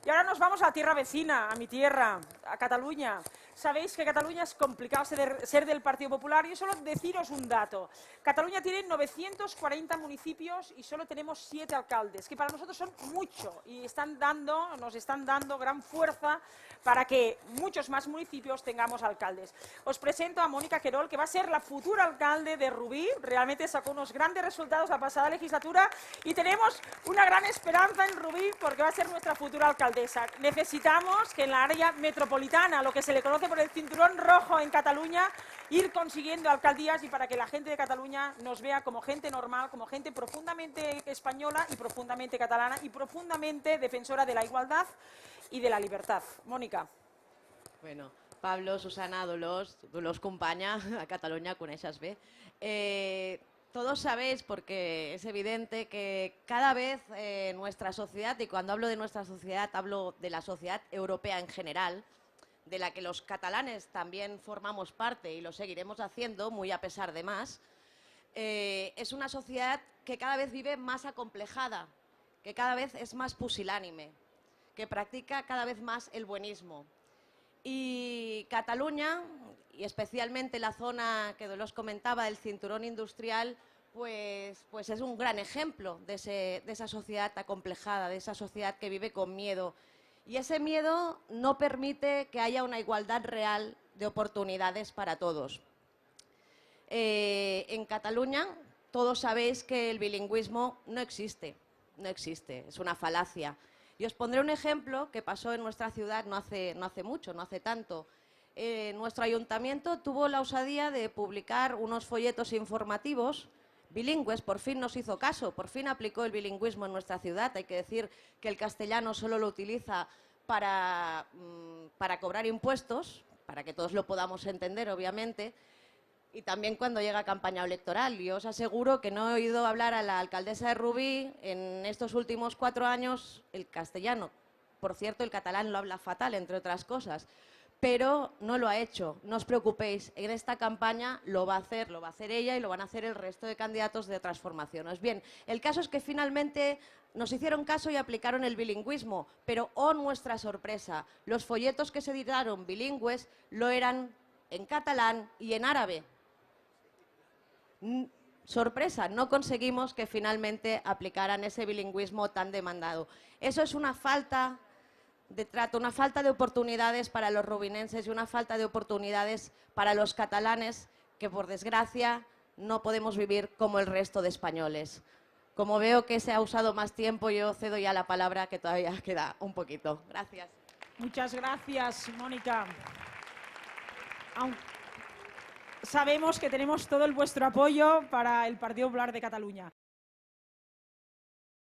Y ahora nos vamos a la tierra vecina, a mi tierra, a Cataluña. Sabéis que Cataluña es complicado ser del Partido Popular y solo deciros un dato. Cataluña tiene 940 municipios y solo tenemos 7 alcaldes, que para nosotros son mucho y nos están dando gran fuerza para que muchos más municipios tengamos alcaldes. Os presento a Mónica Querol, que va a ser la futura alcalde de Rubí. Realmente sacó unos grandes resultados la pasada legislatura y tenemos una gran esperanza en Rubí porque va a ser nuestra futura alcaldesa. Necesitamos que en la área metropolitana, lo que se le conoce por el cinturón rojo en Cataluña, ir consiguiendo alcaldías y para que la gente de Cataluña nos vea como gente normal, como gente profundamente española y profundamente catalana y profundamente defensora de la igualdad y de la libertad. Mónica. Bueno, Pablo, Susana, Dolors companya, a Catalunya coneixes bé. Todos sabéis, porque es evidente, que cada vez nuestra sociedad, y cuando hablo de nuestra sociedad hablo de la sociedad europea en general, de la que los catalanes también formamos parte y lo seguiremos haciendo, muy a pesar de más, es una sociedad que cada vez vive más acomplejada, que cada vez es más pusilánime, que practica cada vez más el buenismo. Y Cataluña, y especialmente la zona que Dolors comentaba del cinturón industrial, pues es un gran ejemplo de esa sociedad acomplejada, de esa sociedad que vive con miedo. Y ese miedo no permite que haya una igualdad real de oportunidades para todos. En Cataluña todos sabéis que el bilingüismo no existe, es una falacia. Y os pondré un ejemplo que pasó en nuestra ciudad no hace mucho, no hace tanto. Nuestro ayuntamiento tuvo la osadía de publicar unos folletos informativos bilingües, por fin nos hizo caso, por fin aplicó el bilingüismo en nuestra ciudad. Hay que decir que el castellano solo lo utiliza para cobrar impuestos, para que todos lo podamos entender, obviamente, y también cuando llega campaña electoral. Y os aseguro que no he oído hablar a la alcaldesa de Rubí en estos últimos 4 años el castellano. Por cierto, el catalán lo habla fatal, entre otras cosas, pero no lo ha hecho. No os preocupéis, en esta campaña lo va a hacer ella y lo van a hacer el resto de candidatos de otras formaciones. Bien, el caso es que finalmente nos hicieron caso y aplicaron el bilingüismo, pero oh nuestra sorpresa, los folletos que se editaron bilingües lo eran en catalán y en árabe. Sorpresa, no conseguimos que finalmente aplicaran ese bilingüismo tan demandado. Eso es una falta de trato, una falta de oportunidades para los rubinenses y una falta de oportunidades para los catalanes que, por desgracia, no podemos vivir como el resto de españoles. Como veo que se ha usado más tiempo, yo cedo ya la palabra, que todavía queda un poquito. Gracias. Muchas gracias, Mónica. Sabemos que tenemos todo vuestro apoyo para el Partido Popular de Cataluña.